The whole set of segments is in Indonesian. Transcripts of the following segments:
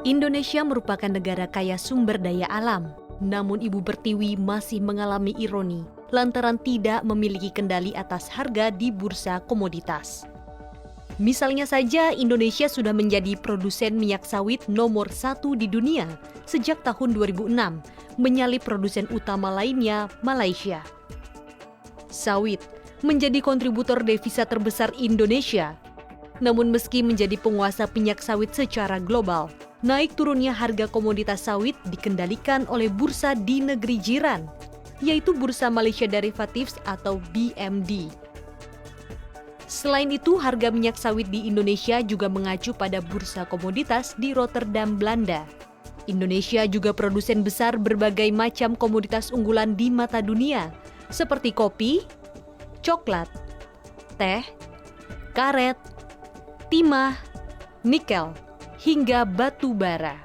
Indonesia merupakan negara kaya sumber daya alam, namun Ibu Pertiwi masih mengalami ironi lantaran tidak memiliki kendali atas harga di bursa komoditas. Misalnya saja Indonesia sudah menjadi produsen minyak sawit nomor 1 di dunia sejak tahun 2006, menyalip produsen utama lainnya, Malaysia. Sawit menjadi kontributor devisa terbesar Indonesia. Namun meski menjadi penguasa minyak sawit secara global, naik turunnya harga komoditas sawit dikendalikan oleh bursa di negeri jiran, yaitu Bursa Malaysia Derivatives atau BMD. Selain itu, harga minyak sawit di Indonesia juga mengacu pada bursa komoditas di Rotterdam, Belanda. Indonesia juga produsen besar berbagai macam komoditas unggulan di mata dunia, seperti kopi, coklat, teh, karet, timah, nikel, hingga batu bara.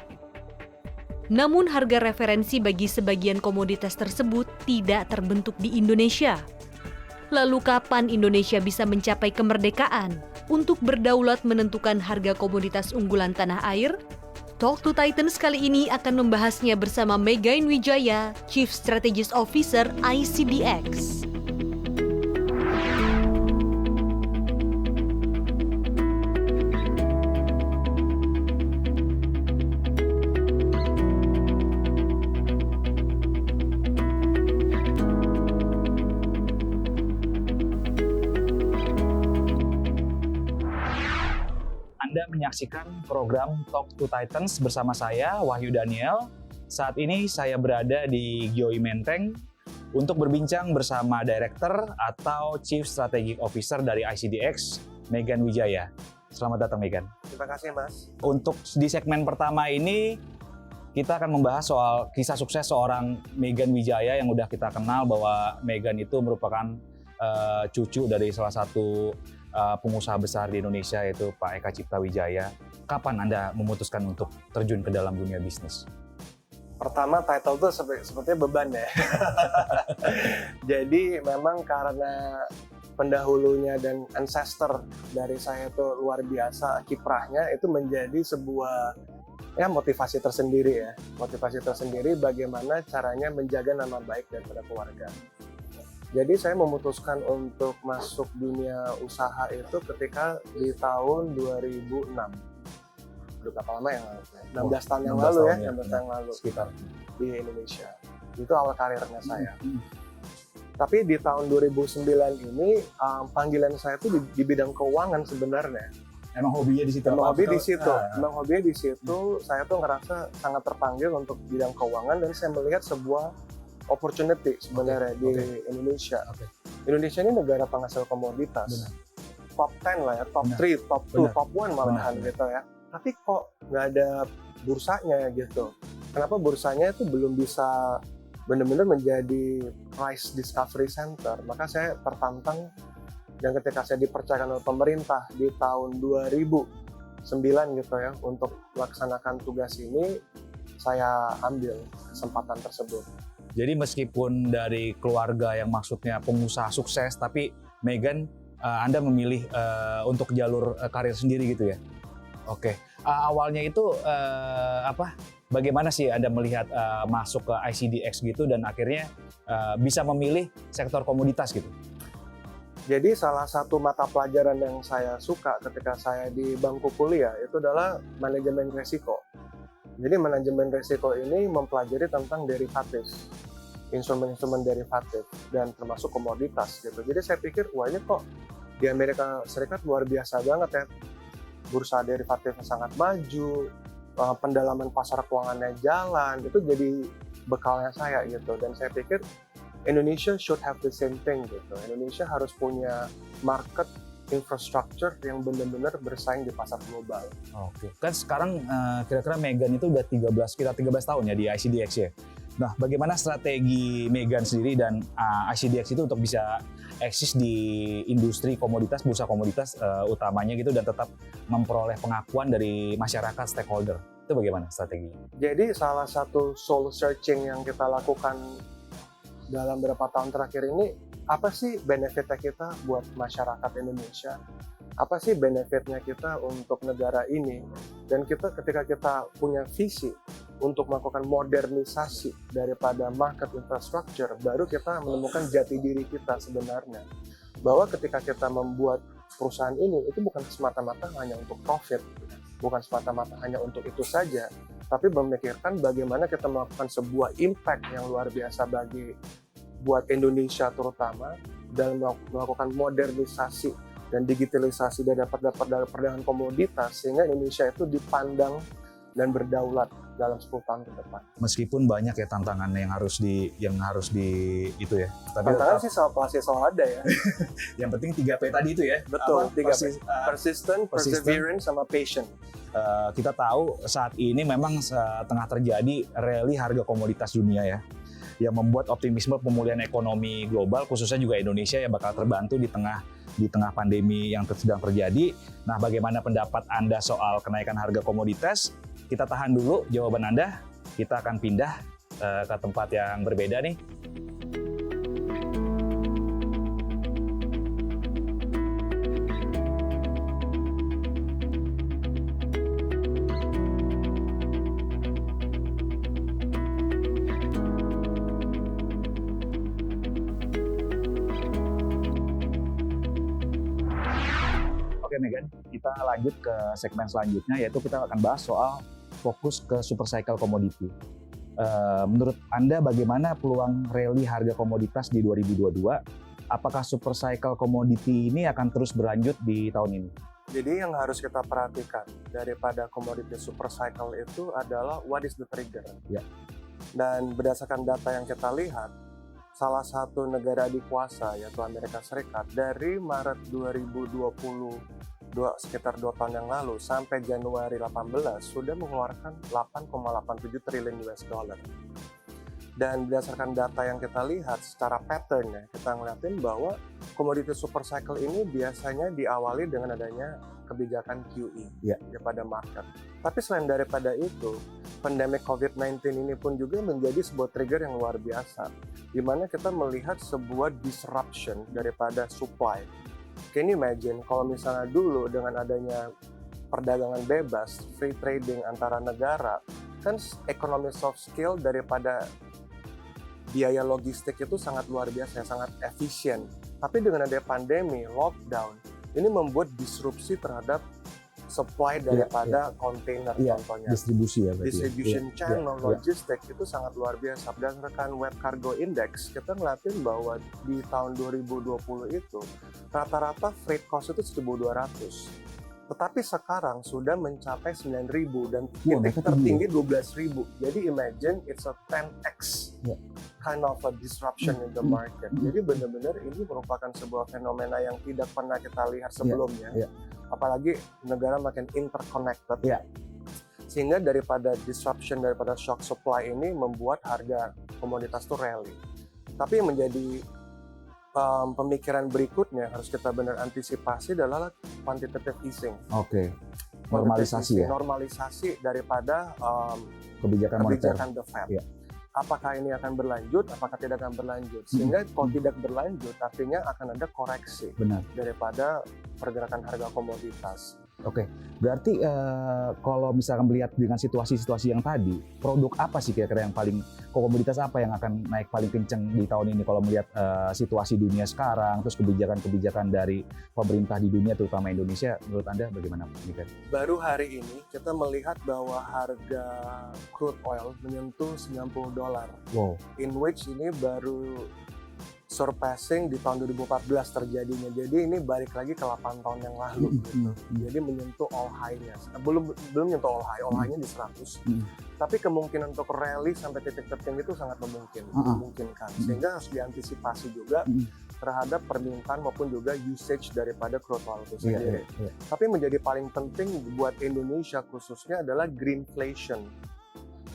Namun harga referensi bagi sebagian komoditas tersebut tidak terbentuk di Indonesia. Lalu kapan Indonesia bisa mencapai kemerdekaan untuk berdaulat menentukan harga komoditas unggulan tanah air? Talk to Titans kali ini akan membahasnya bersama Megan Wijaya, Chief Strategist Officer ICDX. Anda menyaksikan program Talk to Titans bersama saya, Wahyu Daniel. Saat ini saya berada di Gioi Menteng untuk berbincang bersama Director atau Chief Strategic Officer dari ICDX, Megan Wijaya. Selamat datang, Megan. Terima kasih, Mas. Untuk di segmen pertama ini, kita akan membahas soal kisah sukses seorang Megan Wijaya yang udah kita kenal bahwa Megan itu merupakan cucu dari salah satu pengusaha besar di Indonesia yaitu Pak Eka Cipta Wijaya. Kapan Anda memutuskan untuk terjun ke dalam dunia bisnis? Pertama, title itu sepertinya beban ya. Jadi memang karena pendahulunya dan ancestor dari saya itu luar biasa, kiprahnya itu menjadi sebuah motivasi tersendiri ya. Motivasi tersendiri bagaimana caranya menjaga nama baik daripada keluarga. Jadi saya memutuskan untuk masuk dunia usaha itu ketika di tahun 2006. Udah berapa lama ya? 16 tahun yang lalu ya, 16 tahun yang lalu sekitar di Indonesia. Itu awal karirnya saya. Tapi di tahun 2009 ini panggilan saya itu di bidang keuangan sebenarnya. Emang hobinya di situ? Emang hobinya di situ. Saya tuh ngerasa sangat terpanggil untuk bidang keuangan dan saya melihat sebuah opportunity sebenarnya di Indonesia. Indonesia ini negara penghasil komoditas. Benar. Top 10 lah ya, top 3, top 2, top 1 malahan gitu ya. Tapi kok nggak ada bursanya gitu. Kenapa bursanya itu belum bisa benar-benar menjadi price discovery center? Maka saya tertantang dan ketika saya dipercayakan oleh pemerintah di tahun 2009 gitu ya untuk melaksanakan tugas ini, saya ambil kesempatan tersebut. Jadi meskipun dari keluarga yang maksudnya pengusaha sukses, tapi Megan, Anda memilih untuk jalur karir sendiri gitu ya? Oke. Awalnya itu bagaimana sih Anda melihat masuk ke ICDX gitu dan akhirnya bisa memilih sektor komoditas gitu? Jadi salah satu mata pelajaran yang saya suka ketika saya di bangku kuliah itu adalah manajemen risiko. Jadi manajemen risiko ini mempelajari tentang derivatif, instrumen-instrumen derivatif dan termasuk komoditas gitu. Jadi saya pikir wah ini kok di Amerika Serikat luar biasa banget ya, bursa derivatifnya sangat maju, pendalaman pasar keuangannya jalan, itu jadi bekalnya saya gitu. Dan saya pikir Indonesia should have the same thing gitu. Indonesia harus punya market infrastructure yang benar-benar bersaing di pasar global. Oke. Kan sekarang kira-kira Megan itu udah 13 tahun ya di ICDX ya. Nah, bagaimana strategi Megan sendiri dan ICDX itu untuk bisa eksis di industri komoditas, bursa komoditas utamanya gitu dan tetap memperoleh pengakuan dari masyarakat stakeholder? Itu bagaimana strategi? Jadi salah satu soul searching yang kita lakukan dalam beberapa tahun terakhir ini apa sih benefitnya kita buat masyarakat Indonesia, apa sih benefitnya kita untuk negara ini, dan ketika kita punya visi untuk melakukan modernisasi daripada market infrastructure, baru kita menemukan jati diri kita sebenarnya. Bahwa ketika kita membuat perusahaan ini, itu bukan semata-mata hanya untuk profit, bukan semata-mata hanya untuk itu saja, tapi memikirkan bagaimana kita melakukan sebuah impact yang luar biasa buat Indonesia terutama, dan melakukan modernisasi dan digitalisasi dari perdagangan komoditas, sehingga Indonesia itu dipandang dan berdaulat dalam 10 tahun ke depan. Meskipun banyak ya tantangan yang harus di itu ya. Tapi tantangan sih pasti selalu ada ya. Yang penting 3P tadi itu ya. Betul, 3P. Persistent, perseverance, sama patient. Kita tahu saat ini memang tengah terjadi rally harga komoditas dunia ya, yang membuat optimisme pemulihan ekonomi global, khususnya juga Indonesia yang bakal terbantu di tengah pandemi yang sedang terjadi. Nah, bagaimana pendapat Anda soal kenaikan harga komoditas? Kita tahan dulu jawaban Anda. Kita akan pindah ke tempat yang berbeda nih. Oke Megan, kita lanjut ke segmen selanjutnya, yaitu kita akan bahas soal fokus ke super cycle commodity. Menurut Anda bagaimana peluang rally harga komoditas di 2022? Apakah super cycle commodity ini akan terus berlanjut di tahun ini? Jadi yang harus kita perhatikan daripada komoditi super cycle itu adalah what is the trigger. Ya. Dan berdasarkan data yang kita lihat, salah satu negara adikuasa yaitu Amerika Serikat dari Maret 2020 sekitar 2 tahun yang lalu sampai Januari 18 sudah mengeluarkan 8,87 triliun US dollar. Dan berdasarkan data yang kita lihat secara pattern, kita ngeliatin bahwa komoditi super cycle ini biasanya diawali dengan adanya kebijakan QE daripada market. Tapi selain daripada itu, pandemi COVID-19 ini pun juga menjadi sebuah trigger yang luar biasa, di mana kita melihat sebuah disruption daripada supply. Can you imagine kalau misalnya dulu dengan adanya perdagangan bebas, free trading antara negara, kan ekonomi soft skill daripada biaya logistik itu sangat luar biasa, sangat efisien. Tapi dengan adanya pandemi, lockdown, ini membuat disrupsi terhadap supply daripada kontainer contohnya. Distribusi ya berarti. Distribution channel, logistik itu sangat luar biasa. Berdasarkan Web Cargo Index, kita ngeliatin bahwa di tahun 2020 itu rata-rata freight cost itu 1.200. Tetapi sekarang sudah mencapai 9.000 dan titik tertinggi 12.000. Jadi imagine it's a 10x kind of a disruption in the market. Jadi benar-benar ini merupakan sebuah fenomena yang tidak pernah kita lihat sebelumnya. Apalagi negara makin interconnected. Sehingga daripada disruption, daripada shock supply ini membuat harga komoditas itu rally. Tapi yang menjadi pemikiran berikutnya harus kita benar antisipasi adalah quantitative easing. Normalisasi ya. Normalisasi daripada kebijakan the Fed. Apakah ini akan berlanjut, apakah tidak akan berlanjut. Sehingga kalau tidak berlanjut, artinya akan ada koreksi daripada pergerakan harga komoditas. Berarti kalau misalkan melihat dengan situasi-situasi yang tadi, produk apa sih kira-kira yang paling, komoditas apa yang akan naik paling kenceng di tahun ini kalau melihat situasi dunia sekarang, terus kebijakan-kebijakan dari pemerintah di dunia, terutama Indonesia, menurut Anda bagaimana, Mika? Baru hari ini kita melihat bahwa harga crude oil menyentuh $90. Wow. In which ini baru surpassing di tahun 2014 terjadinya. Jadi ini balik lagi ke 8 tahun yang lalu gitu. Jadi menyentuh all high-nya. Belum menyentuh all high, all high-nya di 100. Tapi kemungkinan untuk rally sampai titik tertinggi itu sangat memungkinkan. Sehingga harus diantisipasi juga terhadap permintaan maupun juga usage daripada crude oil itu sendiri. Tapi menjadi paling penting buat Indonesia khususnya adalah greenflation.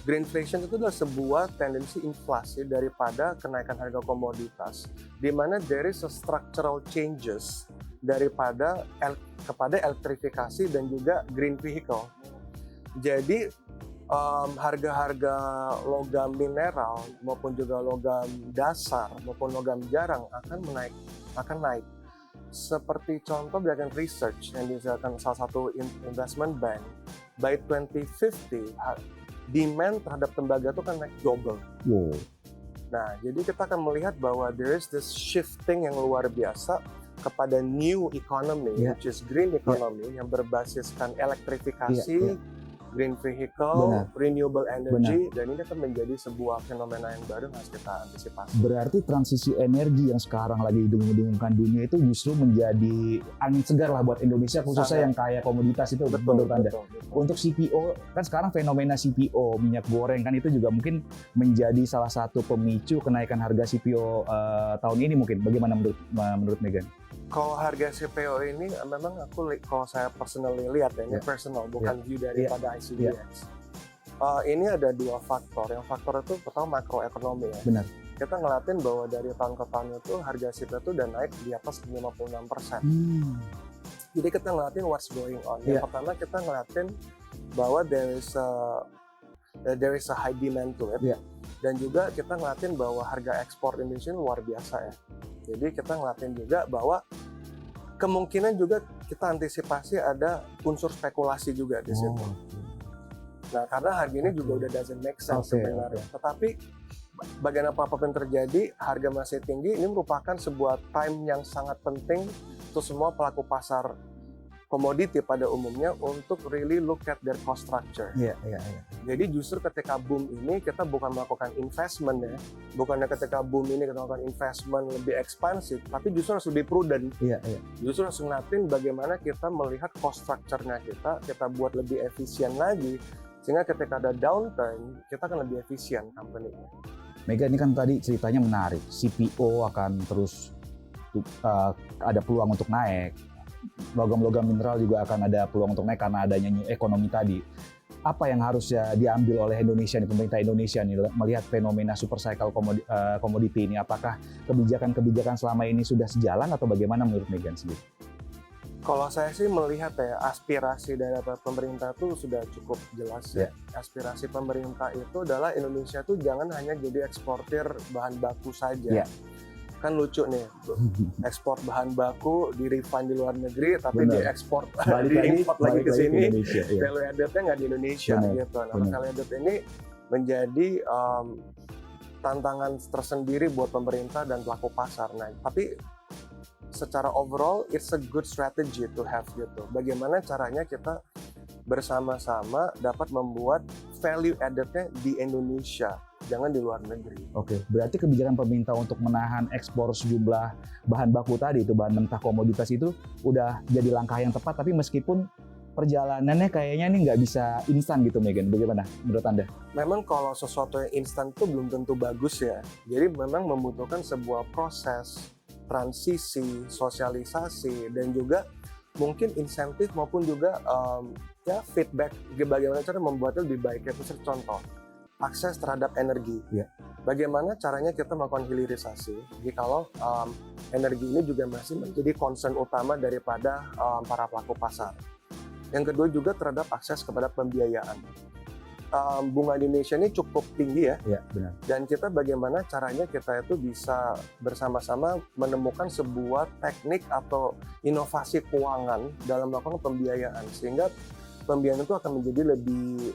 Greenflation itu adalah sebuah tendensi inflasi daripada kenaikan harga komoditas, di mana there is a structural changes kepada elektrifikasi dan juga green vehicle. Jadi harga-harga logam mineral maupun juga logam dasar maupun logam jarang akan naik. Seperti contoh berdasarkan research yang dilakukan salah satu investment bank, by 2050 demand terhadap tembaga itu kan naik double. Wow. Nah, jadi kita akan melihat bahwa there is this shifting yang luar biasa kepada new economy, which is green economy, yang berbasiskan elektrifikasi, green vehicle, renewable energy, dan ini akan menjadi sebuah fenomena yang baru yang harus kita antisipasi. Berarti transisi energi yang sekarang lagi didengung-dengungkan dunia itu justru menjadi angin segar lah buat Indonesia, khususnya yang kaya komoditas itu. Menurut Anda. Untuk CPO, kan sekarang fenomena CPO, minyak goreng kan itu juga mungkin menjadi salah satu pemicu kenaikan harga CPO tahun ini mungkin. Bagaimana menurut Megan? Kalau harga CPO ini memang kalau saya personally lihat ya, ini personal, bukan view daripada ICBX. Ini ada dua faktor. Yang faktor itu pertama makroekonomi ya. Benar. Kita ngeliatin bahwa dari tahun ke tahun itu harga CPO itu udah naik di atas 56%. Jadi kita ngeliatin what's going on. Yang pertama kita ngeliatin bahwa there is a high demand to it. Dan juga kita ngeliatin bahwa harga ekspor Indonesia luar biasa ya. Jadi kita ngeliatin juga bahwa kemungkinan juga kita antisipasi ada unsur spekulasi juga di situ. Nah, karena harga ini juga udah doesn't make sense sebenarnya. Tetapi bagaimanapun terjadi, harga masih tinggi. Ini merupakan sebuah time yang sangat penting untuk semua pelaku pasar komoditi pada umumnya untuk really look at their cost structure. Jadi justru ketika boom ini kita bukan melakukan investment ya, bukannya ketika boom ini kita melakukan investment lebih ekspansif, tapi justru harus lebih prudent. Justru harus ngeliatin bagaimana kita melihat cost structure-nya kita buat lebih efisien lagi, sehingga ketika ada downturn kita akan lebih efisien company-nya. Mega, ini kan tadi ceritanya menarik, CPO akan terus ada peluang untuk naik. Logam-logam mineral juga akan ada peluang untuk naik karena adanya new ekonomi tadi. Apa yang harusnya diambil oleh Indonesia nih, pemerintah Indonesia nih, melihat fenomena super cycle komoditi ini? Apakah kebijakan-kebijakan selama ini sudah sejalan atau bagaimana menurut Megan sendiri? Kalau saya sih melihat ya, aspirasi dari pemerintah itu sudah cukup jelas ya. Aspirasi pemerintah itu adalah Indonesia tuh jangan hanya jadi eksportir bahan baku saja. Kan lucu nih, ekspor bahan baku di refine di luar negeri, tapi diekspor diimport lagi ke sini, value added-nya nggak di Indonesia gitu. Nah, value added ini menjadi tantangan tersendiri buat pemerintah dan pelaku pasar. Nah, tapi secara overall it's a good strategy to have gitu. Bagaimana caranya kita bersama-sama dapat membuat value added-nya di Indonesia, jangan di luar negeri. Oke, berarti kebijakan pemerintah untuk menahan ekspor sejumlah bahan baku tadi, itu bahan mentah komoditas itu udah jadi langkah yang tepat, tapi meskipun perjalanannya kayaknya ini nggak bisa instan gitu, Megan. Bagaimana menurut Anda? Memang kalau sesuatu yang instan itu belum tentu bagus ya. Jadi memang membutuhkan sebuah proses, transisi, sosialisasi, dan juga mungkin insentif maupun juga feedback bagaimana cara membuatnya lebih baik. Itu contoh, akses terhadap energi. Bagaimana caranya kita melakukan hilirisasi jikalau energi ini juga masih menjadi concern utama daripada para pelaku pasar. Yang kedua juga terhadap akses kepada pembiayaan. Bunga Indonesia ini cukup tinggi ya. Benar. Dan kita bagaimana caranya kita itu bisa bersama-sama menemukan sebuah teknik atau inovasi keuangan dalam melakukan pembiayaan, sehingga pembiayaan itu akan menjadi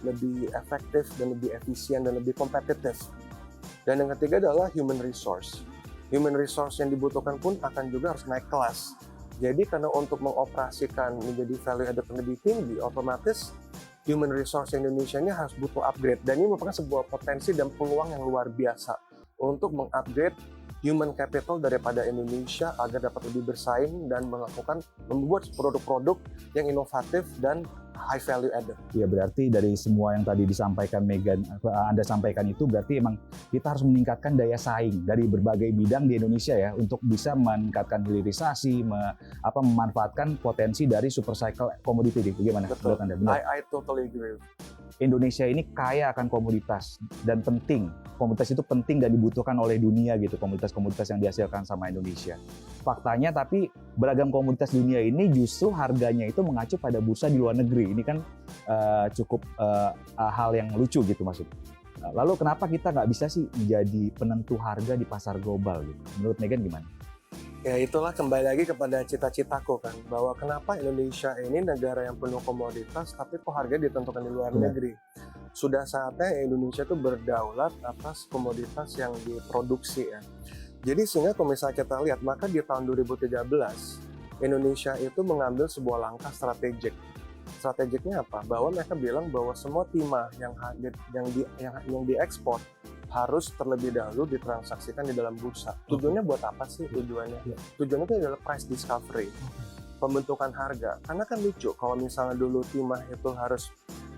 lebih efektif dan lebih efisien dan lebih kompetitif. Dan yang ketiga adalah human resource. Human resource yang dibutuhkan pun akan juga harus naik kelas. Jadi karena untuk mengoperasikan menjadi value added lebih tinggi, otomatis human resource Indonesia ini harus butuh upgrade. Dan ini merupakan sebuah potensi dan peluang yang luar biasa untuk mengupgrade human capital daripada Indonesia agar dapat lebih bersaing dan membuat produk-produk yang inovatif dan high value added. Ya, berarti dari semua yang tadi disampaikan Megan, Anda sampaikan itu berarti emang kita harus meningkatkan daya saing dari berbagai bidang di Indonesia ya untuk bisa meningkatkan hilirisasi, memanfaatkan potensi dari super cycle commodity. Bagaimana menurut Anda? Benar? I totally agree. Indonesia ini kaya akan komoditas dan penting. Komoditas itu penting dan dibutuhkan oleh dunia gitu, komoditas-komoditas yang dihasilkan sama Indonesia. Faktanya tapi beragam komoditas dunia ini justru harganya itu mengacu pada bursa di luar negeri. Ini kan cukup hal yang lucu gitu maksud. Lalu kenapa kita nggak bisa sih menjadi penentu harga di pasar global gitu? Menurut Megan gimana? Ya itulah kembali lagi kepada cita-citaku kan, bahwa kenapa Indonesia ini negara yang penuh komoditas tapi kok harganya ditentukan di luar negeri. Sudah saatnya Indonesia itu berdaulat atas komoditas yang diproduksi ya. Jadi sehingga kalau misalnya kita lihat, maka di tahun 2013 Indonesia itu mengambil sebuah langkah strategik. Strategiknya apa? Bahwa mereka bilang bahwa semua timah yang diekspor harus terlebih dahulu ditransaksikan di dalam bursa. Tujuannya buat apa sih tujuannya? Tujuannya itu adalah price discovery, pembentukan harga. Karena kan lucu kalau misalnya dulu timah itu harus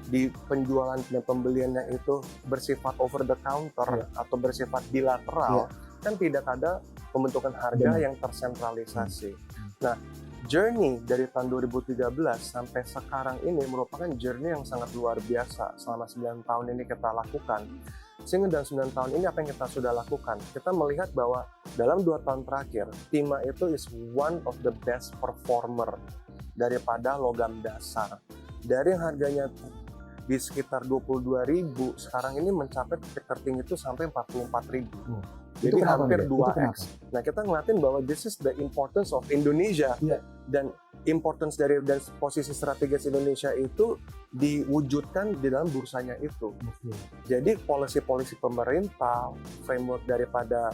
di penjualan dan pembeliannya itu bersifat over the counter atau bersifat bilateral, kan tidak ada pembentukan harga yang tersentralisasi. Nah, journey dari tahun 2013 sampai sekarang ini merupakan journey yang sangat luar biasa selama 9 tahun ini kita lakukan. Sehingga dalam 9 tahun ini apa yang kita sudah lakukan? Kita melihat bahwa dalam 2 tahun terakhir, timah itu is one of the best performer daripada logam dasar. Dari yang harganya di sekitar 22.000, sekarang ini mencapai titik tertinggi itu sampai 44.000. Jadi hampir 2x. Nah, kita ngeliatin bahwa this is the importance of Indonesia. Dan importance dari dan posisi strategis Indonesia itu diwujudkan di dalam bursanya itu. Jadi policy-policy pemerintah, framework daripada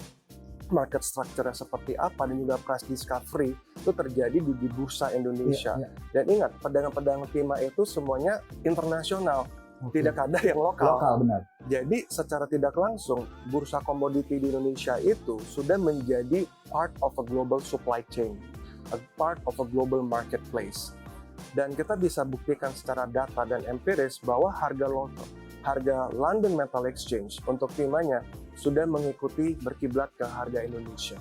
market structure seperti apa dan juga price discovery itu terjadi di bursa Indonesia. Dan ingat, pedagang-pedagang timah itu semuanya internasional. Tidak ada yang lokal. Benar. Jadi secara tidak langsung bursa komoditi di Indonesia itu sudah menjadi part of a global supply chain, a part of a global marketplace. Dan kita bisa buktikan secara data dan empiris bahwa harga London Metal Exchange untuk timahnya sudah mengikuti berkiblat ke harga Indonesia.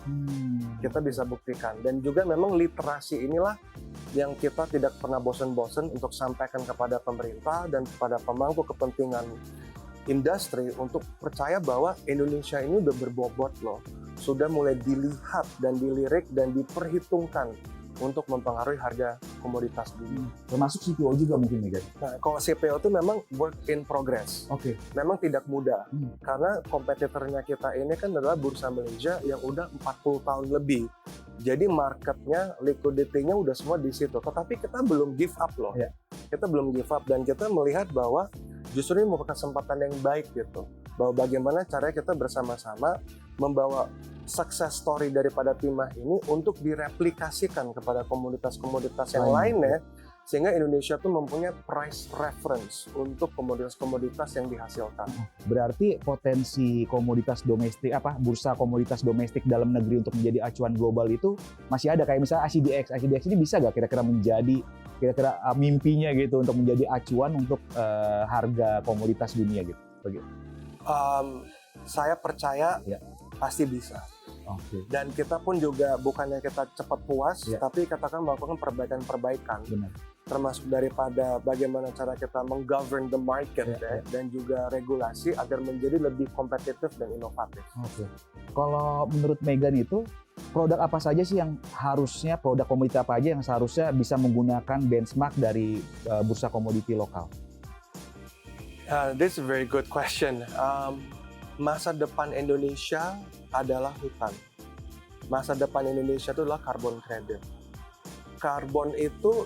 Kita bisa buktikan. Dan juga memang literasi inilah yang kita tidak pernah bosan-bosan untuk sampaikan kepada pemerintah dan kepada pemangku kepentingan industri untuk percaya bahwa Indonesia ini udah berbobot loh. Sudah mulai dilihat dan dilirik dan diperhitungkan untuk mempengaruhi harga komoditas dunia. Termasuk CPO juga mungkin, Megan? Nah, kalau CPO itu memang work in progress. Memang tidak mudah. Karena kompetitornya kita ini kan adalah Bursa Malaysia yang udah 40 tahun lebih. Jadi marketnya, liquidity-nya udah semua di situ. Tetapi kita belum give up loh. Kita belum give up dan kita melihat bahwa justru ini merupakan kesempatan yang baik gitu. Bahwa bagaimana caranya kita bersama-sama membawa success story daripada timah ini untuk direplikasikan kepada komoditas-komoditas yang lainnya, sehingga Indonesia tuh mempunyai price reference untuk komoditas-komoditas yang dihasilkan. Berarti potensi komoditas domestik, bursa komoditas domestik dalam negeri untuk menjadi acuan global itu masih ada, kayak misalnya ICDX. ICDX ini bisa nggak kira-kira menjadi mimpinya gitu untuk menjadi acuan untuk harga komoditas dunia gitu? Saya percaya pasti bisa. Dan kita pun juga bukannya kita cepat puas, tapi katakan melakukan perbaikan-perbaikan. Termasuk daripada bagaimana cara kita menggovern the market dan juga regulasi agar menjadi lebih kompetitif dan inovatif. Kalau menurut Megan itu produk apa saja sih yang harusnya, produk komoditi apa aja yang seharusnya bisa menggunakan benchmark dari bursa komoditi lokal? This is a very good question. Masa depan Indonesia adalah hutan. Masa depan Indonesia itu adalah carbon credit. Karbon itu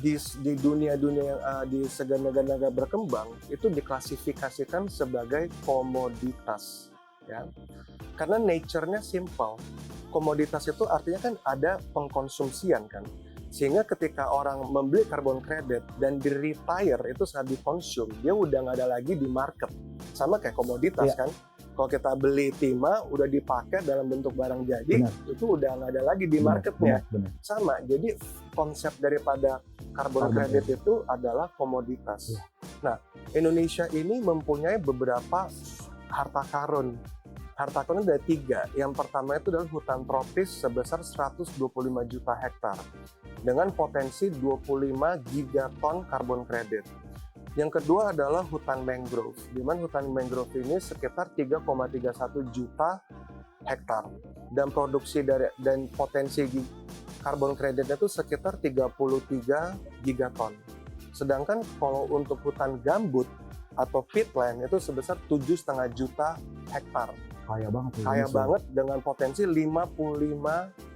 di dunia-dunia yang di segala negara berkembang itu diklasifikasikan sebagai komoditas, ya. Karena nature-nya simple. Komoditas itu artinya kan ada pengkonsumsian kan. Sehingga ketika orang membeli carbon credit dan di-retire itu saat dikonsum, dia udah nggak ada lagi di market. Sama kayak komoditas kan. Kalau kita beli timah udah dipakai dalam bentuk barang jadi, itu udah nggak ada lagi di marketnya. Sama, jadi konsep daripada carbon credit itu adalah komoditas. Nah, Indonesia ini mempunyai beberapa harta karun. Harta karun ada 3. Yang pertama itu adalah hutan tropis sebesar 125 juta hektar dengan potensi 25 gigaton carbon credit. Yang kedua adalah hutan mangrove, di mana hutan mangrove ini sekitar 3,31 juta hektar dan produksi dan potensi karbon kreditnya itu sekitar 33 gigaton. Sedangkan kalau untuk hutan gambut atau peatland itu sebesar 7,5 juta hektar. Kaya banget. Kaya banget dengan potensi 55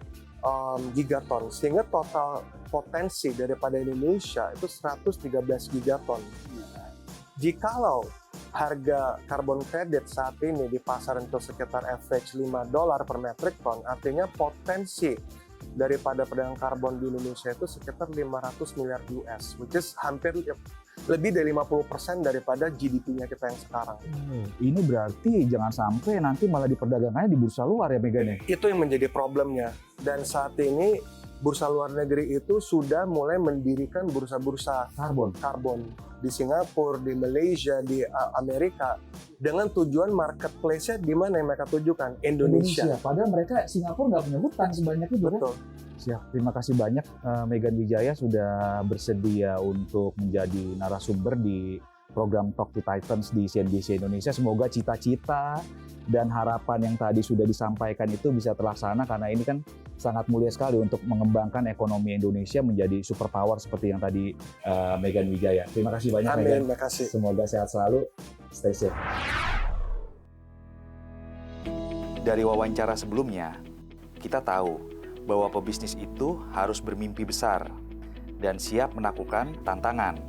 gigaton, sehingga total potensi daripada Indonesia itu 113 gigaton. Jikalau harga karbon kredit saat ini di pasar itu sekitar average $5 per metric ton, artinya potensi daripada perdagangan karbon di Indonesia itu sekitar 500 miliar US, which is hampir lebih dari 50% daripada GDP-nya kita yang sekarang. Ini berarti jangan sampai nanti malah diperdagangkannya di bursa luar ya, Megan ya? Itu yang menjadi problemnya. Dan saat ini bursa luar negeri itu sudah mulai mendirikan bursa-bursa karbon di Singapura, di Malaysia, di Amerika, dengan tujuan marketplace-nya di mana yang mereka tujukan? Indonesia. Padahal mereka Singapura nggak punya hutan sebanyak itu. Betul. Siap. Terima kasih banyak Megan Wijaya sudah bersedia untuk menjadi narasumber di program Talk to Titans di CNBC Indonesia. Semoga cita-cita dan harapan yang tadi sudah disampaikan itu bisa terlaksana, karena ini kan sangat mulia sekali untuk mengembangkan ekonomi Indonesia menjadi superpower seperti yang tadi Megan Wijaya. Terima kasih banyak. Amin, Megan. terima kasih. Semoga sehat selalu. Stay safe. Dari wawancara sebelumnya, kita tahu bahwa pebisnis itu harus bermimpi besar dan siap menaklukkan tantangan.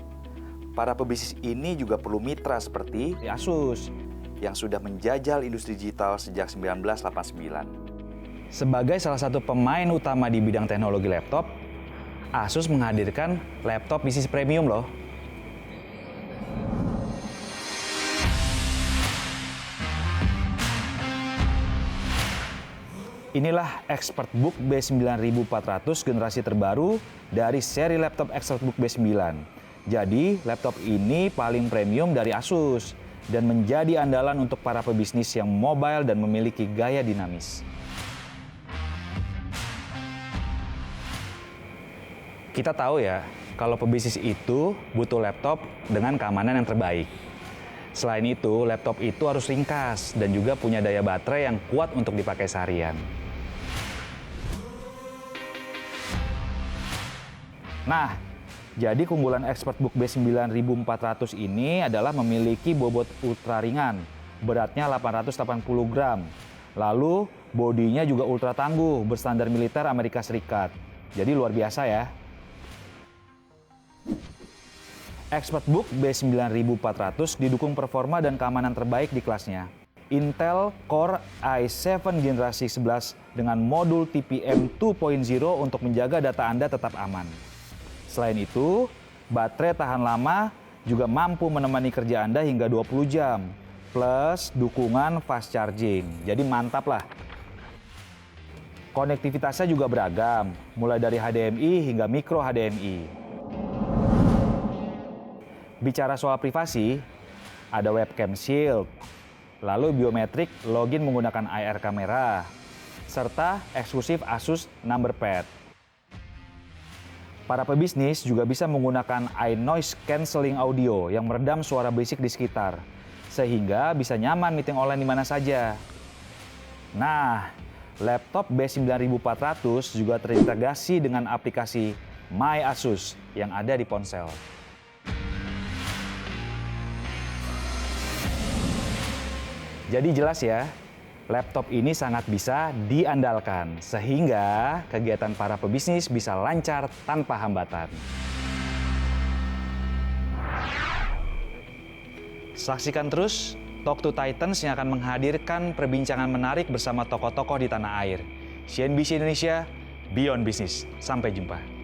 Para pebisnis ini juga perlu mitra seperti Asus yang sudah menjajal industri digital sejak 1989. Sebagai salah satu pemain utama di bidang teknologi laptop, Asus menghadirkan laptop bisnis premium loh. Inilah ExpertBook B9400 generasi terbaru dari seri laptop ExpertBook B9. Jadi, laptop ini paling premium dari Asus dan menjadi andalan untuk para pebisnis yang mobile dan memiliki gaya dinamis. Kita tahu ya, kalau pebisnis itu butuh laptop dengan keamanan yang terbaik. Selain itu, laptop itu harus ringkas dan juga punya daya baterai yang kuat untuk dipakai seharian. Nah, jadi keunggulan ExpertBook B9400 ini adalah memiliki bobot ultra ringan, beratnya 880 gram. Lalu, bodinya juga ultra tangguh, berstandar militer Amerika Serikat. Jadi luar biasa ya. ExpertBook B9400 didukung performa dan keamanan terbaik di kelasnya. Intel Core i7 generasi 11 dengan modul TPM 2.0 untuk menjaga data Anda tetap aman. Selain itu, baterai tahan lama juga mampu menemani kerja Anda hingga 20 jam, plus dukungan fast charging. Jadi mantap lah. Konektivitasnya juga beragam, mulai dari HDMI hingga micro HDMI. Bicara soal privasi, ada webcam shield, lalu biometrik login menggunakan IR kamera, serta eksklusif Asus number pad. Para pebisnis juga bisa menggunakan iNoise Cancelling Audio yang meredam suara berisik di sekitar, sehingga bisa nyaman meeting online di mana saja. Nah, laptop B9400 juga terintegrasi dengan aplikasi My Asus yang ada di ponsel. Jadi jelas ya, laptop ini sangat bisa diandalkan, sehingga kegiatan para pebisnis bisa lancar tanpa hambatan. Saksikan terus Talk to Titans yang akan menghadirkan perbincangan menarik bersama tokoh-tokoh di tanah air. CNBC Indonesia, Beyond Business. Sampai jumpa.